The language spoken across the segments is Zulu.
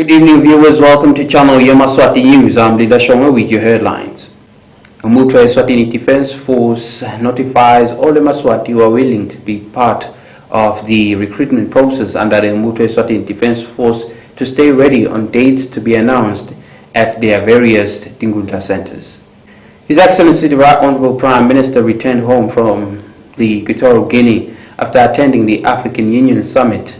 Good evening, viewers. Welcome to channel Yemaswati News. I'm Lila Shonga with your headlines. Umutwa Eswatini Defense Force notifies all Yemaswati who are willing to be part of the recruitment process under the Umutwa Eswatini Defense Force to stay ready on dates to be announced at their various Tingunta centers. His Excellency the Right Honorable Prime Minister returned home from the Equatorial Guinea after attending the African Union Summit.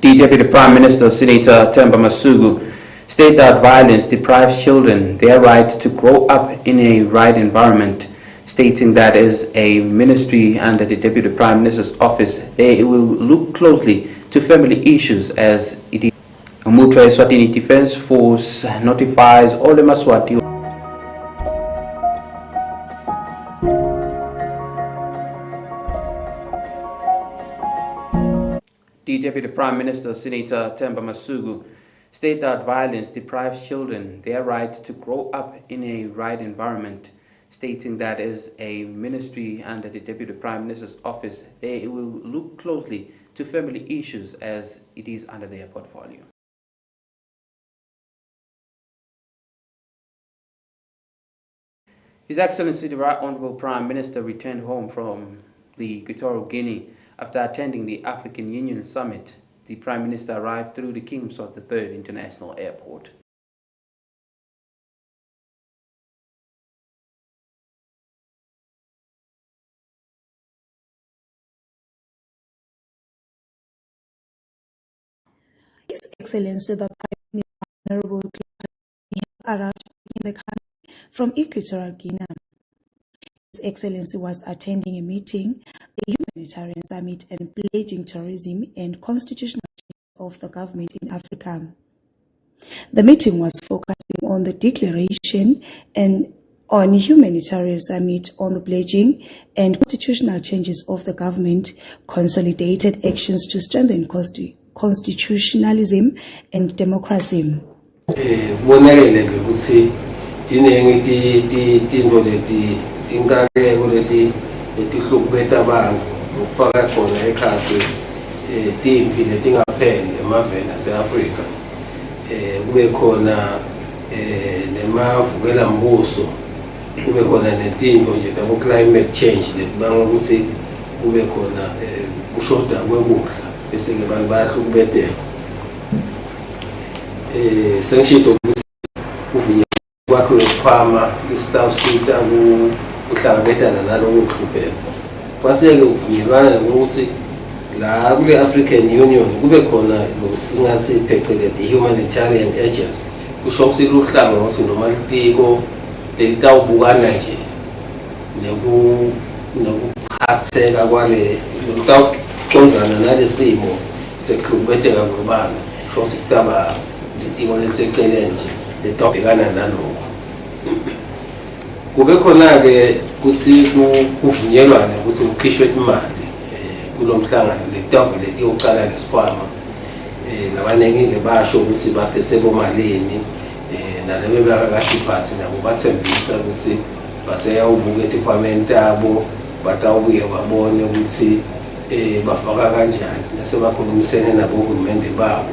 The Deputy Prime Minister, Senator Temba Masugu, stated that violence deprives children their right to grow up in a right environment, stating that as a ministry under the Deputy Prime Minister's office, they will look closely to family issues as it is. Umutwa Eswatini Defense Force notifies all the Yemaswati. The Deputy Prime Minister, Senator Temba Masugu, stated that violence deprives children their right to grow up in a right environment, stating that as a ministry under the Deputy Prime Minister's office, they will look closely to family issues as it is under their portfolio. His Excellency the Right Honorable Prime Minister returned home from the Equatorial Guinea after attending the African Union Summit. The Prime Minister arrived through the Yemaswati III International Airport. His Excellency the Prime Minister Honorable has arrived in the country from Equatorial Guinea. His Excellency was attending a meeting, the Humanitarian Summit, and pledging tourism and constitutional changes of the government in Africa. The meeting was focusing on the declaration and on Humanitarian Summit on the pledging and constitutional changes of the government, consolidated actions to strengthen constitutionalism and democracy. Tinkareko letihlukubeta abantu ukufaka khona ekhasi timpi letingapheli emaveni ase-Afrika kube khona nemavukela mbuso kube khona netinto nje tabo climate change letibanga ukuthi kube khona kushoda kwekudla bese ke abantu bayahlukubeteka sengishilo ukuthi kuvinyelwa kwakho esikhwama i-staff sita kuhlangabezana naloko kuhlupheka kwaseke uvunyelwana ukuthi la kule African Union kube khona lo singathi phecelezi humanitarian agency kusho ukuthi luhlanga ukuthi noma litiko lelitawubukana nje nekuphatheka kwale lokutawucondzana nalesimo sekuhlukubeteka kwabantu kusho ukuthi kutaba litiko leliseceleni nje letawubhekana naloko kube khona ke kuthi kuvunyelwane ukuthi kukhishwe imali kulomhlangano letawube letiyocala lesikhwama labanenge ke basho ukuthi baphese bomalini nalebe bakakasiphathi nabo bathembisa ukuthi baseyawubuka edepartment abo batawubuye babone ukuthi bafaka kanjani nasebakhulumisene nabo uhulumende babo.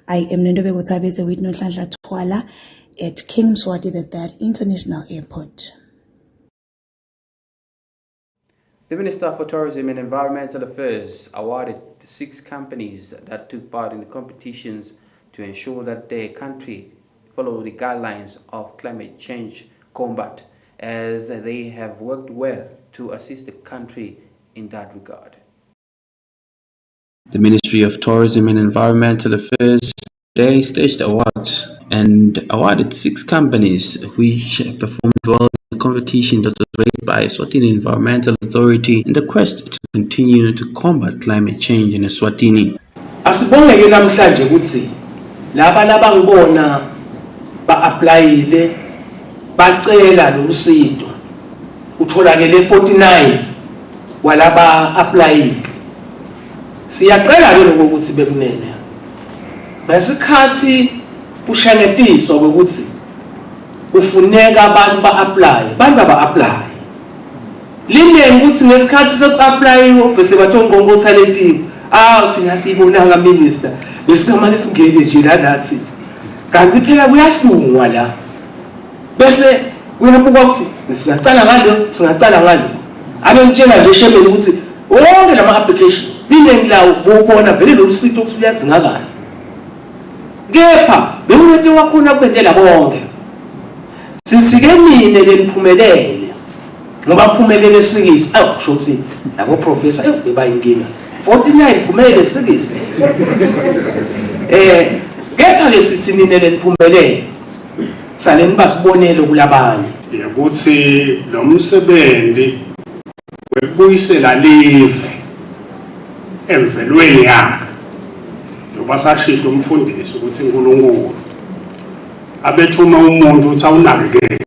I am Nendobe Gotabeze with Nohlanhla Twala at Yemaswati III International Airport. The Minister for Tourism and Environmental Affairs awarded 6 companies that took part in the competitions to ensure that their country follow the guidelines of climate change combat, as they have worked well to assist the country in that regard. The Ministry of Tourism and Environmental Affairs today staged awards and awarded 6 companies which performed well in the competition that was raised by Eswatini Environmental Authority in the quest to continue to combat climate change in Eswatini. Asibonge ke namhlanje ukuthi laba labangibona ba-applyile bacela lolusizo utholakele 49 walaba applyile. Siyaqela ke lokho ukuthi bekunene ngesikhathi kushanetiswa ukuthi kufuneka abantu ba-apply bantu aba-apply liningi ukuthi ngesikhathi soku-apply office bathongqongqotha letiwe thina siyibonanga minister besingamane singene nje lanathi kanti phela kuyahlungwa la bese uyabuka ukuthi singaqala ngalo abengitshela nje shemeni ukuthi wonke lama application biningi lawo bobona vele lo sito ukuthi uyadzingakala kepha bekunento wakhona kubendela bonke sisike nine leniphumelele ngoba phumelele sikisi kusho ukuthi labo professor beba inkinga 49 phumelele sikisi kepha ke sithi nine leniphumelele saleni basibonele kulabanye ukuthi lo msebenzi wekubuyisela live emvelweni yakhe basashilo umfundisi ukuthi uNkulunkulu abethuma umuntu ukuthi awunakekele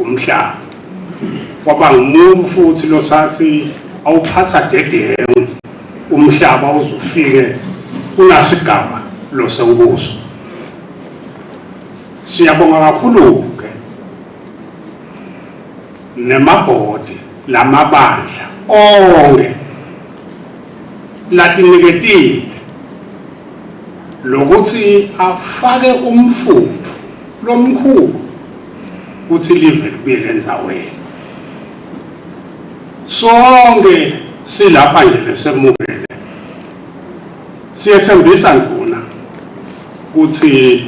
umhlaba kwaba ngumuntu futhi lo sathi awuphatha dedewu umhlaba uzufike kunasigaba lo sewubuso siyabonga kakhulu ke nemabhodi lamabandla onke latiniketile lokuthi afake umfutho lomkhulu ukuthi live libuye lendzaweni sonke silapha nje lesemukele siyethembisa nduna ukuthi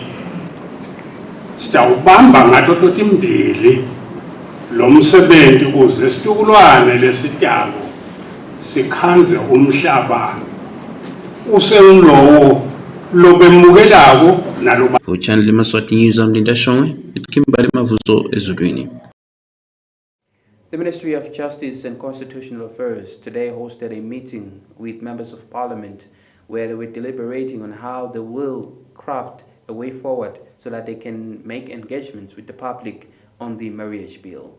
sitawubamba ngato totimbili lo msebenzi kuze situkulwane lesitabo sikhanze umhlaba usengilowo lobemukelako naloba. For Channel Yemaswati News, I'm Linda Shongwe with Kimbali Mavuso Ezudwini. The Ministry of Justice and Constitutional Affairs today hosted a meeting with members of Parliament where they were deliberating on how they will craft a way forward so that they can make engagements with the public on the marriage bill.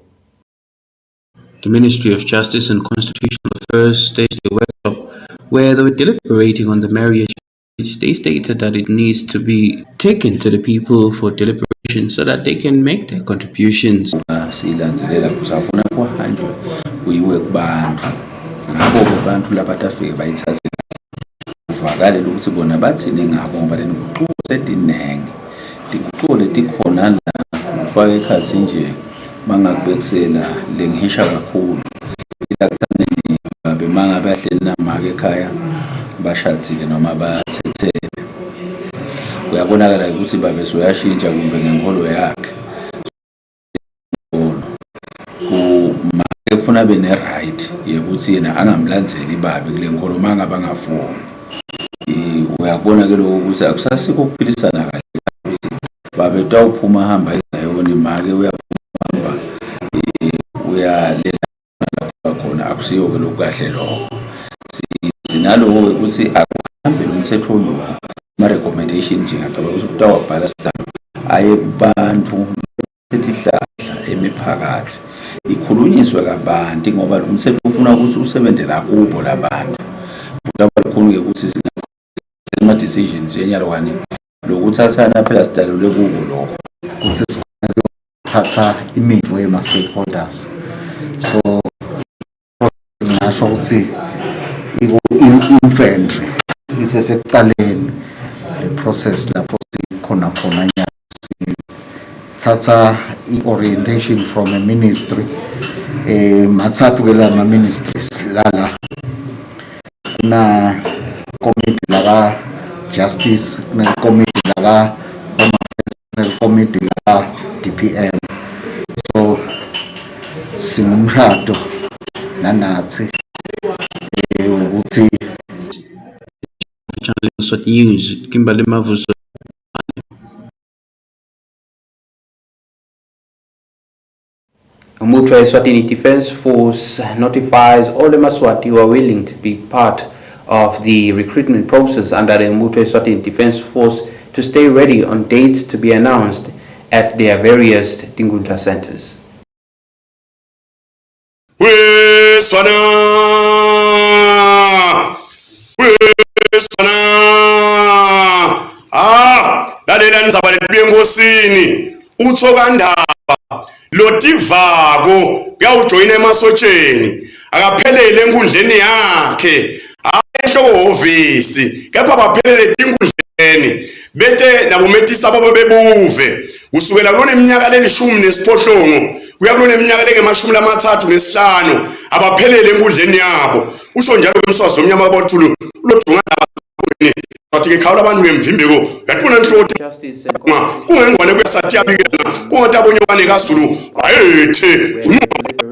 The Ministry of Justice and Constitutional Affairs staged a workshop where they were deliberating on the marriage bill. They stated that it needs to be taken to the people for deliberation so that they can make their contributions. Silanzelela kusafuna kuhanjwe kuyiwe kubantu ngabo abantu labatafike bayithathe uvakale ukuthi bona bathini ngabo ngoba lenguquko sedinenge dikuqo letikhona la ufake ikhathi nje mangakubekisela lengihisha kakhulu ilakuthaneni babe mangabe ahleli namake ekhaya bashathile noma bathethele kuyabonakala ukuthi babe soyashintsha kumbe ngenkolo yakhe kufuna bene right yekuthi yena angamlandzeli babe kule nkolo mangaba ngafuni uyabona ke lokho ukuthi akusasikho ukuphilisana kahle ukuthi babe tawuphuma hamba izayoni make uyaphuma uyalela khona akusiyo ke lokho kahle lokho sinalo ukuthi akuhambe umthetho lo ma recommendation nje ngicabanga ukuthi utawabhala sihlalo aye kubantu setihlahla emiphakathi ikhulunyiswe kabanti ngoba umthetho ufuna ukuthi usebenzele kubo labantu labakhulu ke ukuthi sima decisions yenyalokani lokuthathana phela sidalule kubo lokho ukuthi sikuthatha imivo yema stakeholders so ngisho ukuthi infantry isesekuqaleni le process lapho sikhona nya thatha orientation from a ministry mathathu ke la ma ministries lala kuna committee la justice kuna committee la committee la DPM so singumshado nanathi ukuthi Channel Yemaswati News, Kimbali Mavuso. Umutra Eswatini Defense Force notifies all Yemaswati who are willing to be part of the recruitment process under the Umutra Eswatini Defense Force to stay ready on dates to be announced at their various Tingunta centers. Lalela nizabale ngosini uthokandaba lotivako kuyawujoyina emasotsheni akaphelele enkundleni yakhe enhloko ofisi kepha baphelele inkundleni bete nabometisa babo bebuve kusukela kulona iminyaka lelishumi nesiphohlongo kuya kulona iminyaka lengemashumi lamathathu nesihlanu abaphelele enkundleni yabo usho njalo umswazi omnyama bothulu lodunga bathi ke khawula abantu ngemvimbeko yatibona inhloti kungengwane kuyasathi bikena kodwa abonywane kaZulu ayethe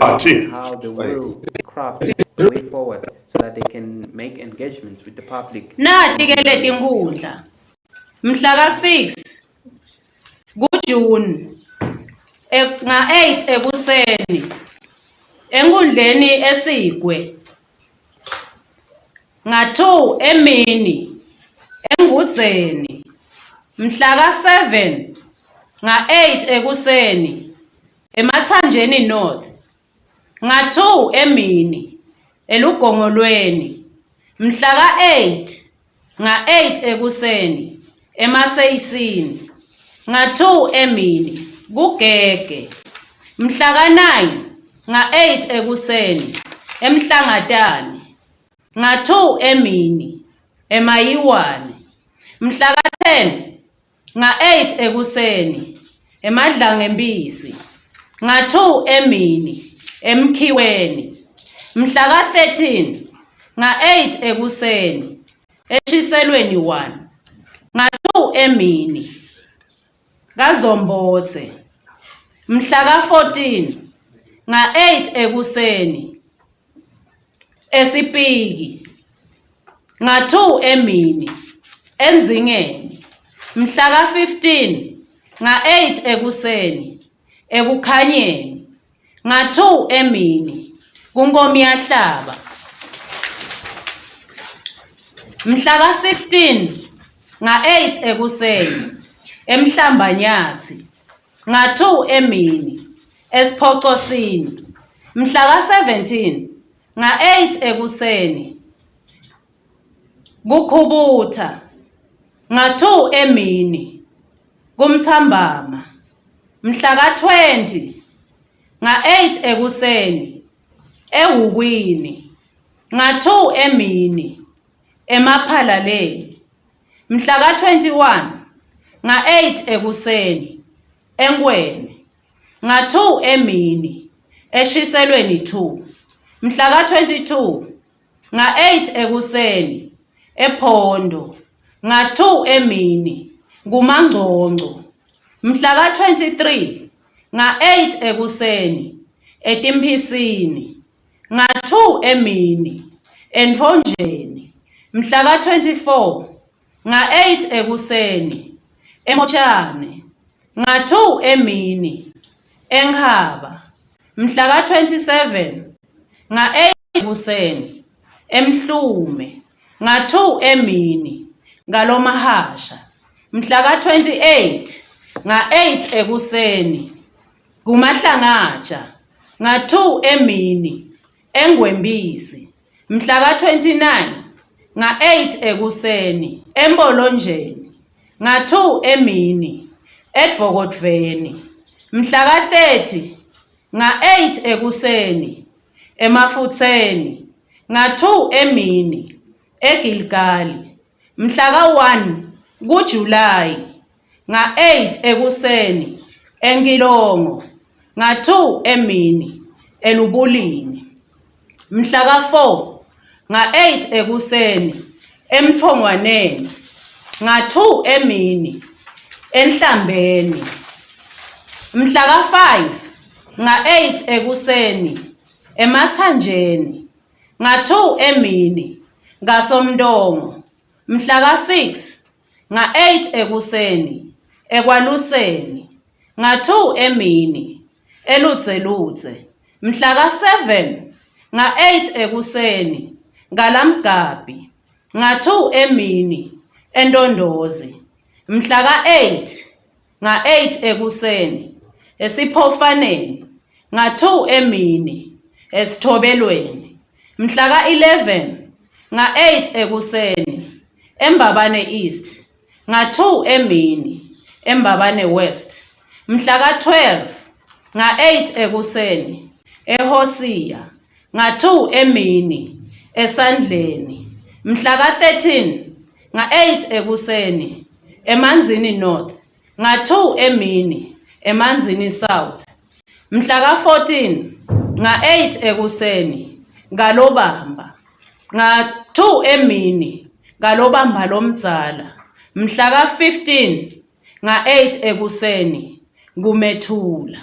unathi how they will craft the way forward so that they can make engagements with the public. Nati ke leti nkundla mhla ka-6 kuJune nga-8 ekuseni enkundleni eSigwe nga-2 emini eNgudzeni mhla ka-7 nga-8 ekuseni eMathanjeni North nga-2 emini eLugongolweni mhla ka-8 nga-8 ekuseni eMaseyisini nga-2 emini kuGege mhla ka-9 nga-8 ekuseni eMhlangatane nga-2 emini eMayiwane mhla ka-10 nga-8 ekuseni eMadlangempisi nga-2 emini eMkhiweni mhla ka-13 nga-8 ekuseni eShiselweni 1 nga-2 emini kaZombotse mhla ka-14 nga-8 ekuseni eSipiki nga-2 emini eNzingeni mhla ka-15 nga-8 ekuseni eKukhanyeni nga-2 emini kuNkomiyahlaba mhla ka-16 nga-8 ekuseni eMhlambanyathi nga-2 emini eSiphocosini mhla ka-17 nga-8 ekuseni kuKhubutha nga-2 emini kuMthambama mhla ka-20 nga-8 ekuseni eHukwini nga-2 emini eMaphalaleni mhla ka-21 nga-8 ekuseni eNkwene nga-2 emini eShiselweni 2 mhla ka-22 nga-8 ekuseni ePhondo nga-2 emini kuMangcongco mhla ka-23 nga-8 ekuseni eTimpisini nga-2 emini eNfonjeni mhla ka-24 nga-8 ekuseni eMotshane nga-2 emini eNkhaba mhla ka-27 nga-8 ekuseni eMhlume nga-2 emini ngaloMahasha mhla ka-28 nga-8 ekuseni kuMahlangatsha nga-2 emini eNgwempisi mhla ka-29 nga-8 ekuseni eMbolonjeni nga-2 emini eDvokotveni mhla ka-30 nga-8 ekuseni eMafutseni nga-2 emini eGilgali mhla ka-1 kuJulayi nga-8 ekuseni eNkilongo nga-2 emini eLubulini mhla ka-4 nga-8 ekuseni eMthongwaneni nga-2 emini eNhlambeni mhla ka-5 nga-8 ekuseni eMathanjeni nga-2 emini ngaSomntongo mhla ka-6 nga-8 ekuseni eKwaluseni nga-2 emini eLudzeludze mhla ka-7 nga-8 ekuseni ngaLamgabi nga-2 emini eNdondozi mhla ka-8 nga-8 ekuseni eSiphofaneni nga-2 emini eSithobelweni mhla ka-11 nga-8 ekuseni eMbabane East nga-2 emini eMbabane West mhla ka-12 nga-8 ekuseni eHosiya nga-2 emini eSandleni mhla ka-13 nga-8 ekuseni emanzini north, nga-2 emini emanzini south, mhla ka-14 nga-8 ekuseni ngalobamba, nga-2 emini ngalobamba lomdzala, mhla ka-15 nga-8 ekuseni kumethula.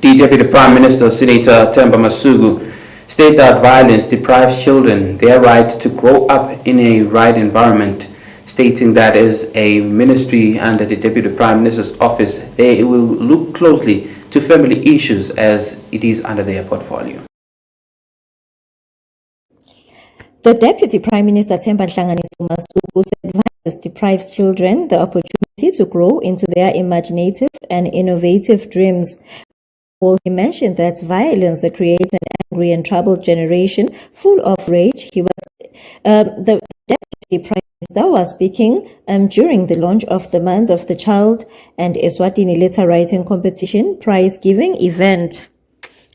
The Deputy Prime Minister, Senator Themba Masuku, stated that violence deprives children their right to grow up in a right environment, stating that as a ministry under the Deputy Prime Minister's office, they will look closely to family issues as it is under their portfolio. The Deputy Prime Minister Themba Masuku said violence deprives children the opportunity to grow into their imaginative and innovative dreams. He mentioned that violence creates an angry and troubled generation full of rage. The Deputy Prime Minister was speaking during the launch of the Month of the Child and ESWATINI Letter Writing Competition prize-giving event.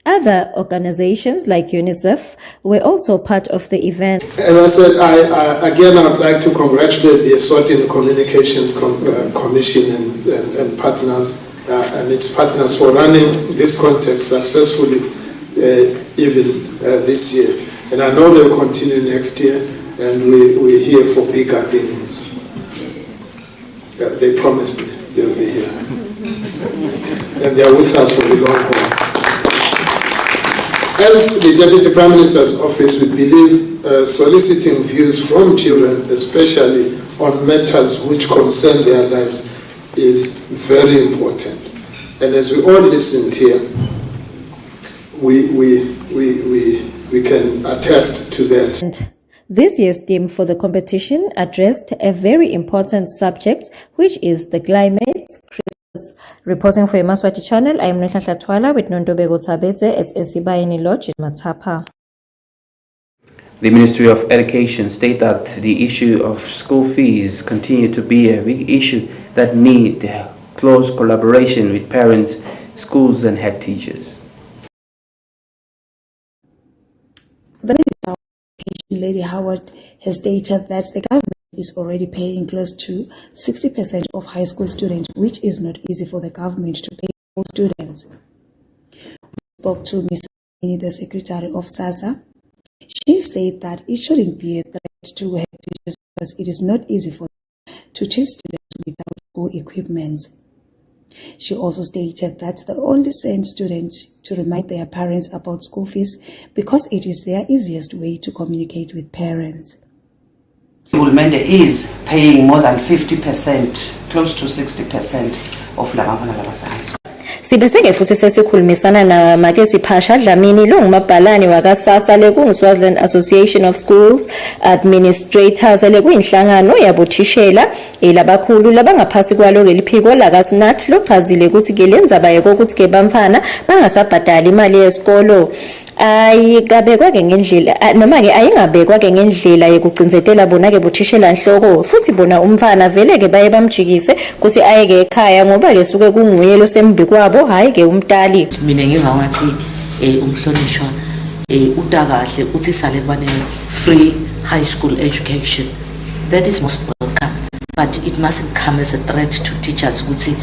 Other organizations like UNICEF were also part of the event. As I said, I would like to congratulate the ESWATINI Communications Commission and partners and its partners for running this contest successfully even this year. And I know they will continue next year, and we're here for bigger things. They promised me they'll be here. And they're with us for the long haul. As the Deputy Prime Minister's office, we believe soliciting views from children, especially on matters which concern their lives, is very important. And as we all listened here, we can attest to that. And this year's theme for the competition addressed a very important subject, which is the climate crisis. Reporting for Yemaswati channel, I am Nhlanhla Twala with Nondobeko Tabete at Esibayeni Lodge in Matapa. The Ministry of Education stated that the issue of school fees continue to be a big issue that need close collaboration with parents, schools and head teachers. The Minister of Education, Lady Howard, has stated that the government is already paying close to 60% of high school students, which is not easy for the government to pay all students. We spoke to Ms. the Secretary of SASA. She said that it shouldn't be a threat to head teachers because it is not easy for them to teach students without school equipment. She also stated that they only send students to remind their parents about school fees because it is their easiest way to communicate with parents. Government is paying more than 50%, close to 60% of labantwana. Sibeseke futhi sesikhulumisana na Magesi Phasha Dlamini lo ngumabhalane wakasasa le kungu-Swaziland Association of Schools Administrators le kuyinhlangano yabothishela labakhulu labangaphasi kwalo ke liphiko lakaSNAT lochazile ukuthi ke lenzaba yeko ukuthi ke bamfana bangasabhadali imali yesikolo ayikabekwa ke ngendlela noma ke ayingabekwa ke ngendlela yokucinzetela bona ke bothishela enhloko futhi bona umfana vele ke baye bamjikise ukuthi ayeke ekhaya ngoba ke suke kunguye lo sembi kwabo hayi ke umtali. Mina ngingawathi umhlonishwa utakahle uthi sale bane free high school education, that is most welcome, but it mustn't come as a threat to teachers ukuthi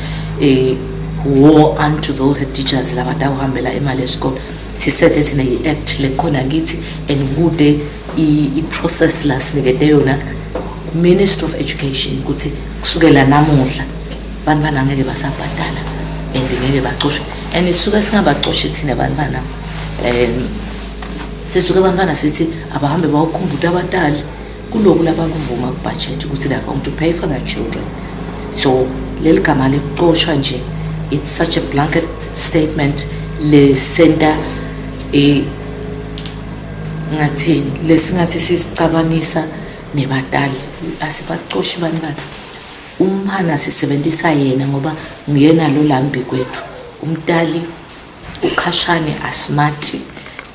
war unto those teachers labada uhambela imali yesikole. She said that in the act lekhona ngithi and kude I-process la sinikete yona Minister of Education ukuthi kusukela namuhla bantwana ngeke basabhadala and ngeke baxoshwe and isuke singabaxoshi thina bantwana sisuke bantwana sithi abahambe bawukhumbuta abatali kuloko labakuvuma kubudget ukuthi they are going to pay for their children. So leli gama leqoshwa nje, it's such a blanket statement le center ngathi lesingathi sisicabanisa nebatali asibaxoshi bantwana umhana sisebenzisa yena ngoba nguyena lo lambi kwethu umtali ukhashane asmart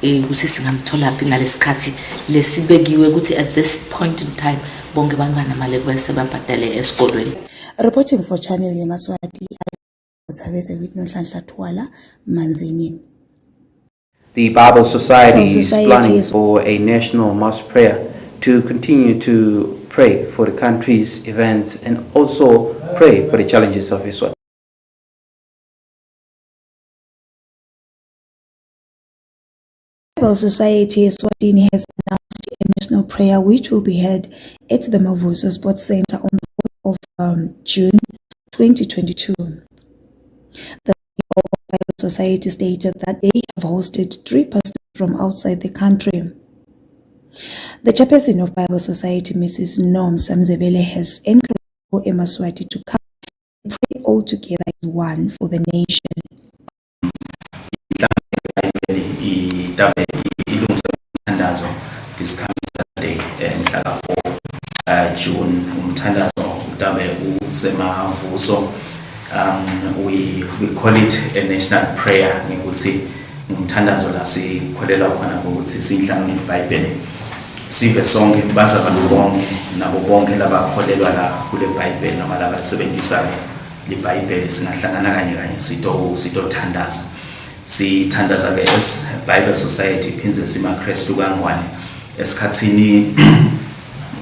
ukuthi singamthola phi ngalesikhathi lesibekiwe ukuthi at this point in time bonke bantwana mali bese babhadale esikolweni. Reporting for Channel Yemaswati, with Nhlanhla Twala, Manzini. The Bible Society is planning for a national mass prayer to continue to pray for the country's events and also pray for the challenges of Eswatini. The Bible Society Eswatini has announced a national prayer which will be held at the Mavuso Sports Center on the 4th of June 2022. The Bible Society stated that they have hosted 3 pastors from outside the country. The chairperson of Bible Society, Mrs. Norm Samzebele, has encouraged Yemaswati to come and pray all together as one for the nation. This coming Saturday, mhla 4 June, umthandazo utabe usemavuso. We call it a national prayer ngikuthi umthandazo la sikholelwa khona ukuthi sidlanga iBhayibheli sive sonke baza abantu bonke nabo bonke labakholelwa la kule iBhayibheli noma labasebenzisa iBhayibheli singahlangana kanye sitothandaza sithandaza ke as Bible Society phinze sima Christu kangwane esikhathini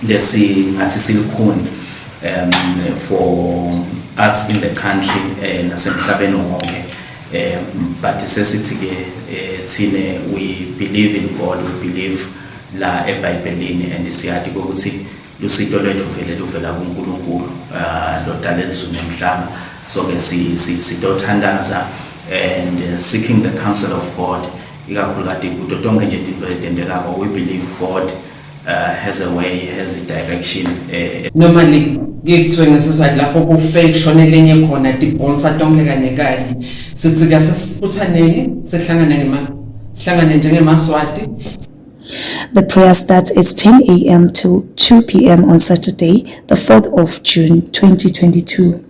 lesi ngathi silikhuni for us in the country nasemhlabeni wonke but sesithi ke thine we believe in God, we believe la eBhayibhelini and siyathi ukuthi lusito lwethu vele luvela kuNkulunkulu lodala izulu nemhlaba so ke sitothandaza and seeking the counsel of God ikakhulukazi kuto tonke nje we believe God has a way, has a direction. Normally, ngikuthiwe ngesizathu lapho kufake shone lenye khona tibonsa tonke kanye kanye. Sithi ke sesibuthaneni sihlangane njengemaswati. The prayer starts at 10 a.m. till 2 p.m. on Saturday, the 4th of June 2022.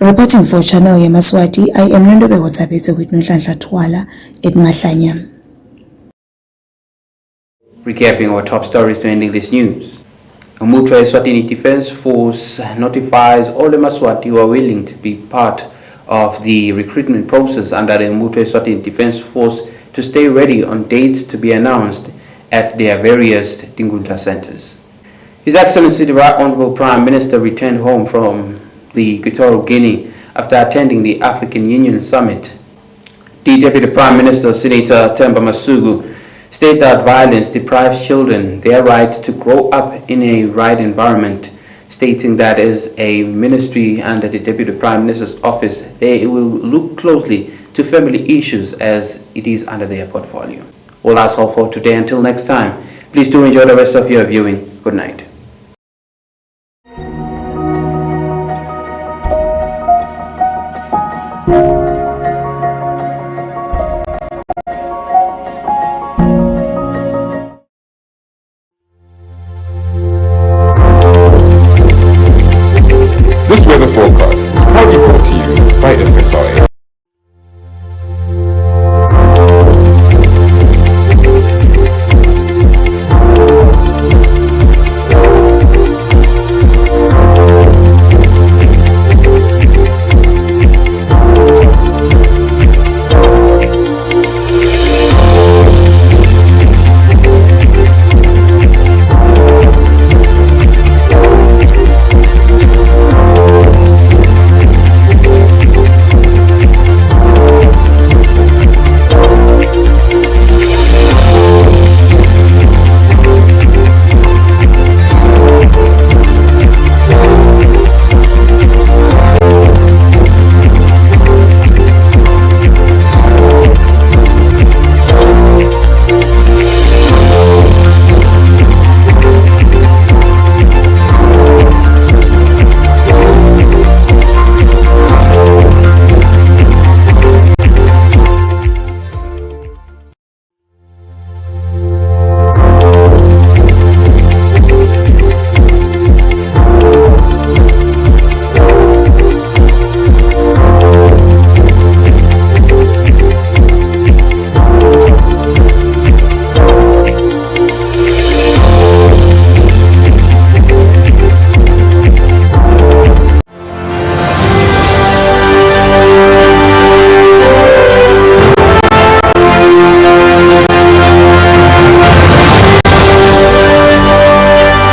Reporting for Channel Yemaswati, I am Nando Begosabeze with Nonhlanhla Twala at Mahlanya. Recapping our top stories to ending this news. Umutwa Eswatini Defense Force notifies all the Maswati who are willing to be part of the recruitment process under the Umutwa Eswatini Defense Force to stay ready on dates to be announced at their various Tingunta centers. His Excellency the Right Honorable Prime Minister returned home from the Equatorial Guinea after attending the African Union Summit. The Deputy Prime Minister, Senator Themba Masuku, stated that violence deprives children their right to grow up in a right environment, stating that as a ministry under the Deputy Prime Minister's office, they will look closely to family issues as it is under their portfolio. All that's all for today. Until next time, please do enjoy the rest of your viewing. Good night.